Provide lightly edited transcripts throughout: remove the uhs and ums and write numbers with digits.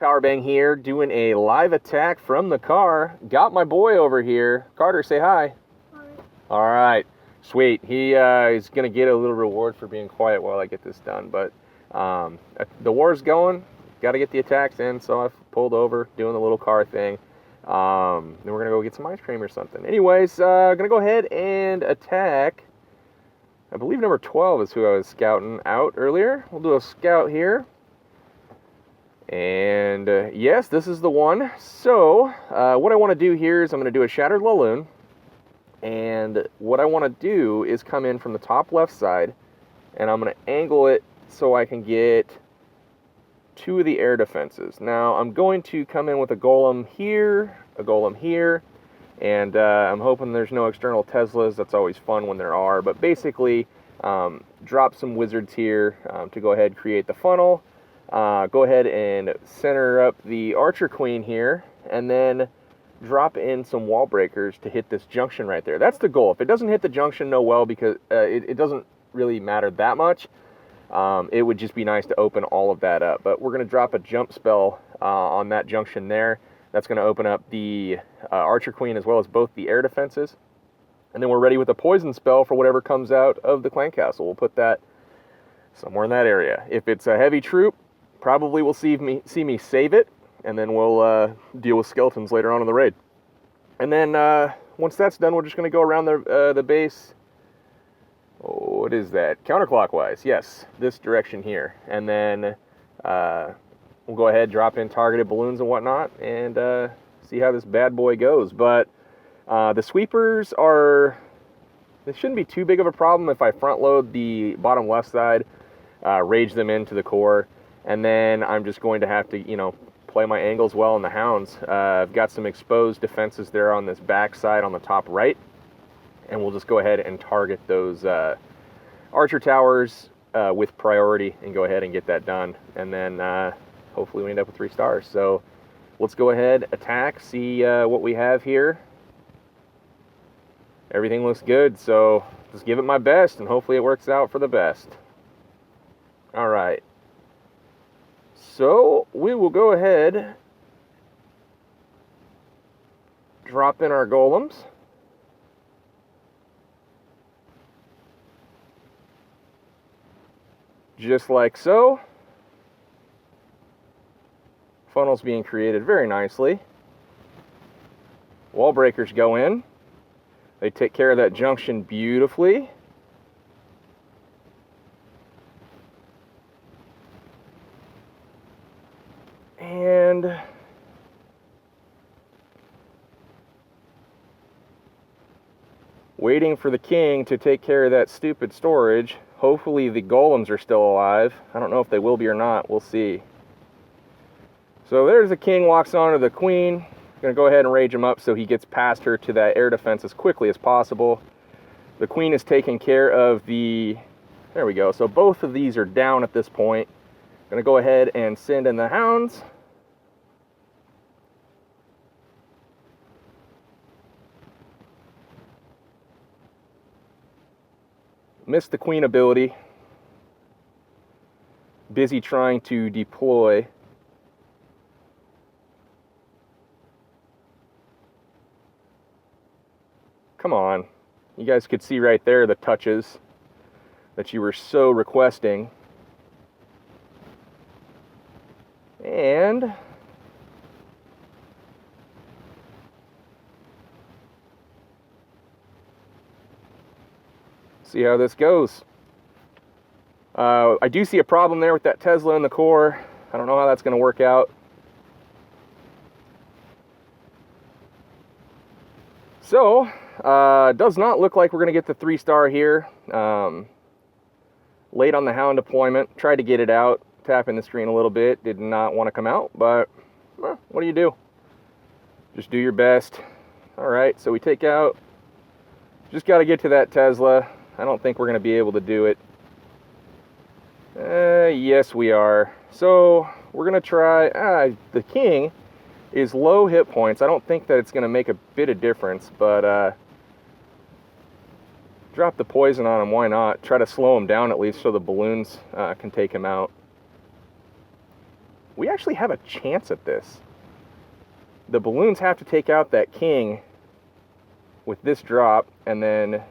Powerbang here, doing a live attack from the car. Got my boy over here. Carter, say hi. Hi. All right, sweet. He is going to get a little reward for being quiet while I get this done. But the war's going. Got to get the attacks in, so I've pulled over, doing the little car thing. Then we're going to go get some ice cream or something. Anyways, going to go ahead and attack. I believe number 12 is who I was scouting out earlier. We'll do a scout here. And yes, this is the one. So what I want to do here is I'm going to do a shattered LaLoon. And what I want to do is come in from the top left side. And I'm going to angle it so I can get two of the air defenses. Now I'm going to come in with a golem here, and I'm hoping there's no external Teslas. That's always fun when there are. But basically, drop some wizards here to go ahead and create the funnel. Go ahead and center up the Archer Queen here, and then drop in some wall breakers to hit this junction right there. That's the goal. If it doesn't hit the junction, no well, because it doesn't really matter that much. It would just be nice to open all of that up. But we're going to drop a jump spell on that junction there. That's going to open up the Archer Queen as well as both the air defenses. And then we're ready with a poison spell for whatever comes out of the clan castle. We'll put that somewhere in that area. If it's a heavy troop, probably will see me save it, and then we'll deal with skeletons later on in the raid. And then once that's done, we're just going to go around the base. Oh, what is that? Counterclockwise, yes, this direction here. And then we'll go ahead, drop in targeted balloons and whatnot, and see how this bad boy goes. But the sweepers they shouldn't be too big of a problem if I front load the bottom left side, rage them into the core. And then I'm just going to have to, play my angles well in the hounds. I've got some exposed defenses there on this back side on the top right. And we'll just go ahead and target those archer towers with priority and go ahead and get that done. And then hopefully we end up with 3 stars. So let's go ahead, attack, see what we have here. Everything looks good, so just give it my best and hopefully it works out for the best. All right. So we will go ahead, drop in our golems. Just like so. Funnels being created very nicely. Wall breakers go in. They take care of that junction beautifully. And waiting for the king to take care of that stupid storage. Hopefully the golems are still alive. I don't know if they will be or not. We'll see. So there's the king, walks onto the queen. Gonna go ahead and rage him up so he gets past her to that air defense as quickly as possible. The queen is taking care of the... There we go. So both of these are down at this point. Gonna go ahead and send in the hounds. Missed the queen ability. Busy trying to deploy. Come on. You guys could see right there the touches that you were so requesting. And see how this goes. I do see a problem there with that Tesla in the core. I don't know how that's going to work out. So, does not look like we're going to get the 3-star here. Late on the hound deployment. Tried to get it out. Tapping the screen a little bit. Did not want to come out, but well, what do you do? Just do your best. Alright, so we take out... Just got to get to that Tesla. I don't think we're going to be able to do it. Yes, we are. So, we're going to try... the king is low hit points. I don't think that it's going to make a bit of difference, but drop the poison on him, why not? Try to slow him down at least so the balloons can take him out. we actually have a chance at this. The balloons have to take out that king with this drop, and then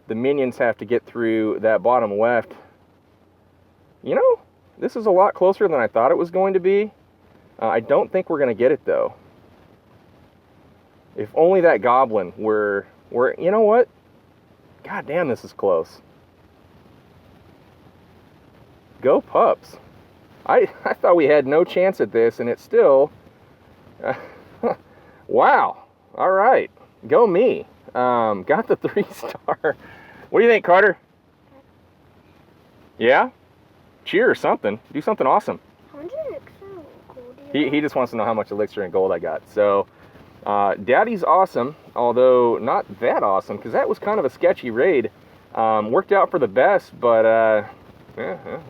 the minions have to get through that bottom left. You know, this is a lot closer than I thought it was going to be. I don't think we're going to get it, though. If only that goblin were, you know what? God damn, this is close. Go Pups. I thought we had no chance at this, and it's still... wow. All right. Go me. Got the 3-star. What do you think, Carter? Yeah? Cheer or something. Do something awesome. How much elixir gold He just wants to know how much elixir and gold I got. So, Daddy's awesome, although not that awesome, because that was kind of a sketchy raid. Worked out for the best, but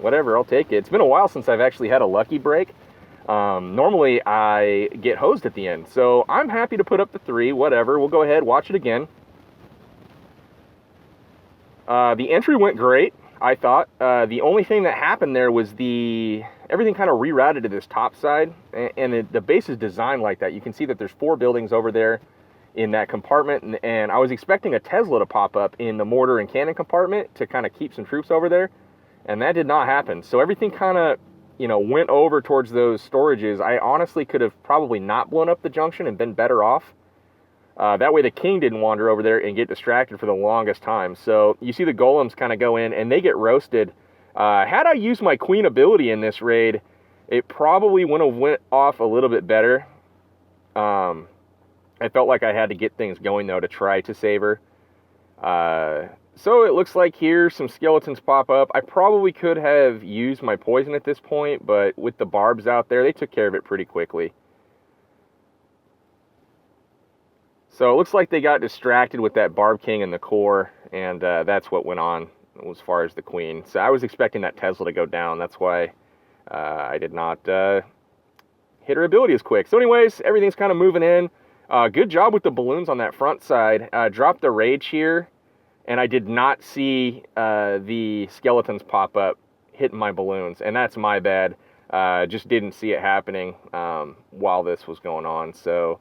whatever, I'll take it. It's been a while since I've actually had a lucky break. Normally I get hosed at the end, so I'm happy to put up the 3, whatever. We'll go ahead, watch it again. The entry went great, I thought. The only thing that happened there was everything kind of rerouted to this top side, and the base is designed like that. You can see that there's 4 buildings over there in that compartment, and I was expecting a Tesla to pop up in the mortar and cannon compartment to kind of keep some troops over there, and that did not happen. So everything kind of, you know, went over towards those storages. I honestly could have probably not blown up the junction and been better off. That way the king didn't wander over there and get distracted for the longest time. So you see the golems kind of go in and they get roasted. Had I used my queen ability in this raid, it probably would have went off a little bit better. I felt like I had to get things going, though, to try to save her. So it looks like here some skeletons pop up. I probably could have used my poison at this point, but with the barbs out there, they took care of it pretty quickly. So it looks like they got distracted with that Barb King in the core, and that's what went on as far as the queen. So I was expecting that Tesla to go down. That's why I did not hit her ability as quick. So anyways, everything's kind of moving in. Good job with the balloons on that front side. Dropped the rage here, and I did not see the skeletons pop up hitting my balloons, and that's my bad. Just didn't see it happening while this was going on. So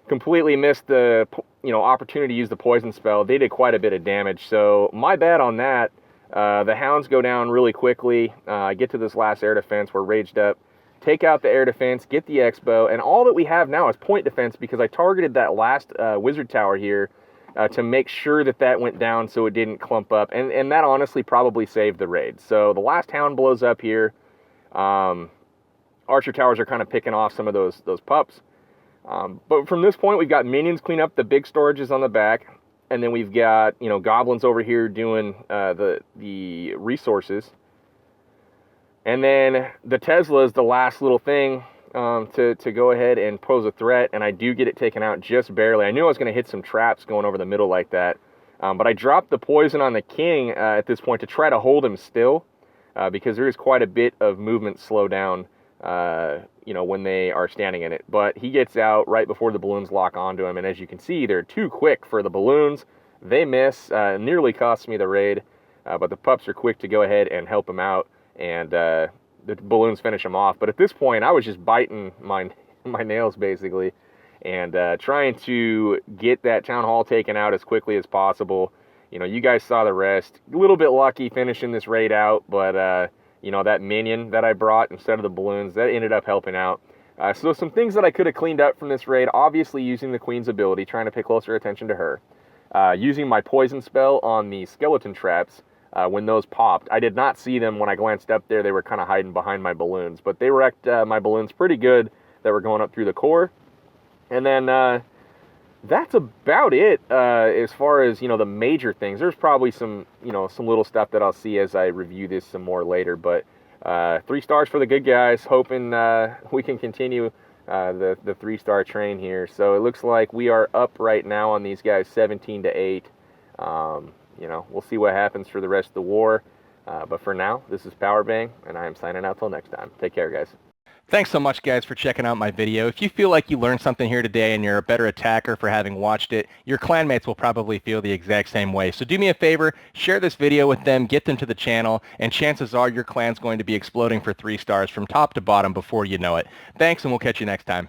completely missed the opportunity to use the poison spell. They did quite a bit of damage, so my bad on that. The hounds go down really quickly. I get to this last air defense. We're raged up. Take out the air defense, get the X-bow, and all that we have now is point defense because I targeted that last wizard tower here to make sure that went down so it didn't clump up, and that honestly probably saved the raid. So the last hound blows up here. Archer towers are kind of picking off some of those pups. But from this point, we've got minions clean up the big storages on the back, and then we've got goblins over here doing the resources. And then the Tesla is the last little thing to go ahead and pose a threat, and I do get it taken out just barely. I knew I was going to hit some traps going over the middle like that, but I dropped the poison on the king at this point to try to hold him still, because there is quite a bit of movement slowdown, when they are standing in it. But he gets out right before the balloons lock onto him, and as you can see, they're too quick for the balloons. They miss, nearly cost me the raid, but the pups are quick to go ahead and help him out. And the balloons finish him off. But at this point, I was just biting my nails, basically, and trying to get that town hall taken out as quickly as possible. You guys saw the rest. A little bit lucky finishing this raid out, but, that minion that I brought instead of the balloons, that ended up helping out. So some things that I could have cleaned up from this raid, obviously using the queen's ability, trying to pay closer attention to her. Using my poison spell on the skeleton traps, when those popped. I did not see them when I glanced up there. They were kind of hiding behind my balloons, but they wrecked my balloons pretty good that were going up through the core. And then that's about it as far as, the major things. There's probably some little stuff that I'll see as I review this some more later, but 3 stars for the good guys, hoping we can continue the 3-star train here. So it looks like we are up right now on these guys 17-8. We'll see what happens for the rest of the war. But for now, this is Powerbang, and I am signing out till next time. Take care, guys. Thanks so much, guys, for checking out my video. If you feel like you learned something here today and you're a better attacker for having watched it, your clanmates will probably feel the exact same way. So do me a favor, share this video with them, get them to the channel, and chances are your clan's going to be exploding for 3 stars from top to bottom before you know it. Thanks, and we'll catch you next time.